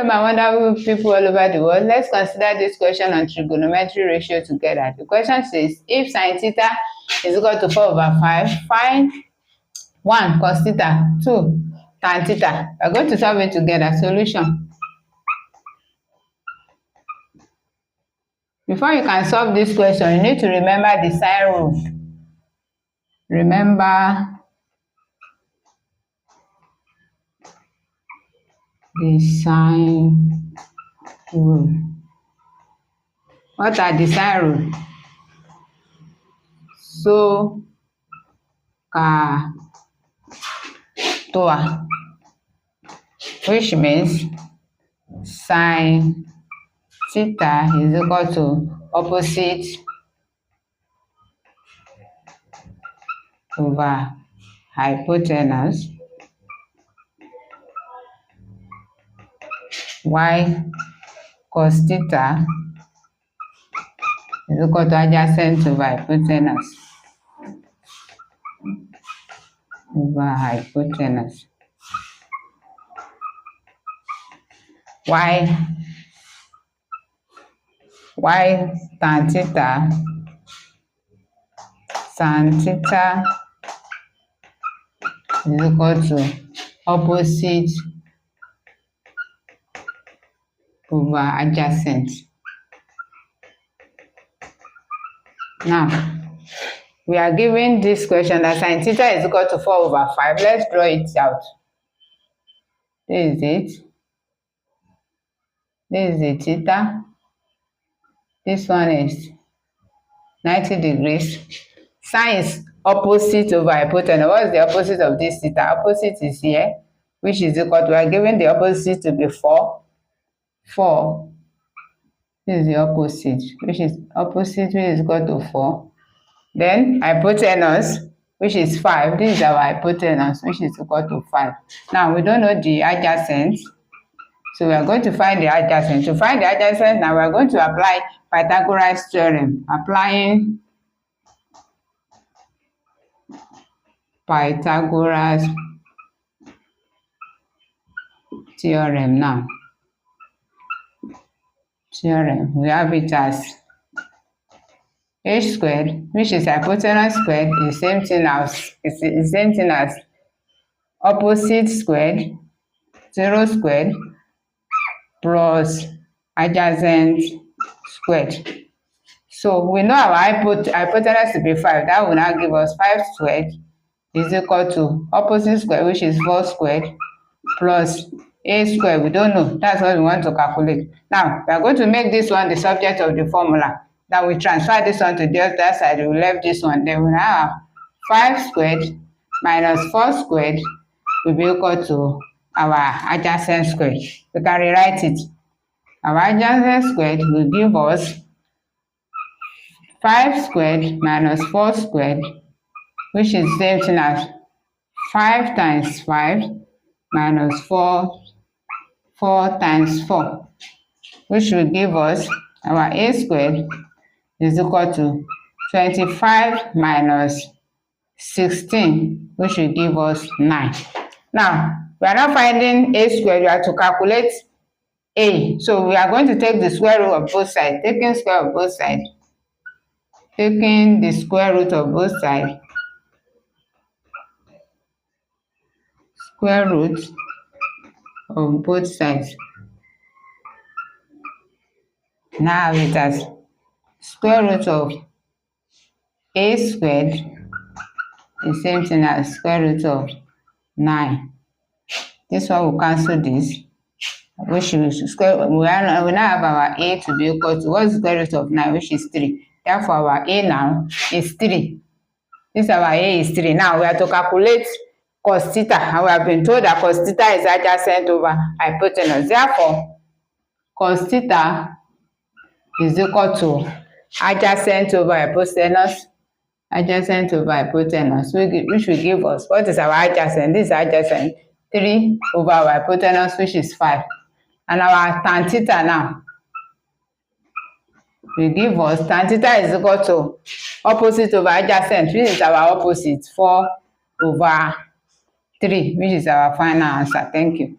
Hello, my wonderful people all over the world. Let's consider this question on trigonometry ratio together. The question says, if sine theta is equal to 4/5, find 1 cos theta, 2 tan theta. We're going to solve it together. Solution. Before you can solve this question, you need to remember the sine rule. Remember the sine rule. What are the sine rule? So, toa, which means sine theta is equal to opposite over hypotenuse, while cos theta is equal to adjacent over hypotenuse while tan theta is equal to opposite over adjacent. Now, we are given this question that sine theta is equal to 4/5. Let's draw it out. This is it. This is the theta. This one is 90 degrees. Sine is opposite over hypotenuse. What is the opposite of this theta? Opposite is here, which is equal to, we are given the opposite to be 4. 4. This is the opposite, which is equal to 4. Then hypotenuse, which is 5. This is our hypotenuse, which is equal to 5. Now, we don't know the adjacent, so we are going to find the adjacent. To find the adjacent, now we are going to apply Pythagoras theorem. Applying Pythagoras theorem now. We have it as h squared, which is hypotenuse squared, is the same thing as opposite squared, 0 squared, plus adjacent squared. So we know our hypotenuse to be 5. That will now give us 5 squared is equal to opposite squared, which is 4 squared, plus a squared. We don't know. That's what we want to calculate. Now, we are going to make this one the subject of the formula. Then we transfer this one to the other side. We left this one. Then we now have 5 squared minus 4 squared will be equal to our adjacent squared. We can rewrite it. Our adjacent squared will give us 5 squared minus 4 squared, which is the same thing as 5 times 5 minus 4 times 4, which will give us our a squared is equal to 25 minus 16, which will give us 9. Now, we are not finding a squared. We have to calculate a. So we are going to take the square root of both sides. Taking the square root of both sides. Square root of both sides. Now it has square root of a squared, the same thing as square root of 9. This one will cancel this, which is square. We now have our a to be equal to, what's the square root of 9, which is 3. Therefore, our a now is 3. This our a is 3. Now we have to calculate cos theta, and we have been told that cos theta is adjacent over hypotenuse. Therefore, cos theta is equal to adjacent over hypotenuse, which will give us, what is our adjacent? This is adjacent, 3 over our hypotenuse, which is 5. And our tan theta now will give us, tan theta is equal to opposite over adjacent, which is our opposite, 4 over 3, which is our final answer. Thank you.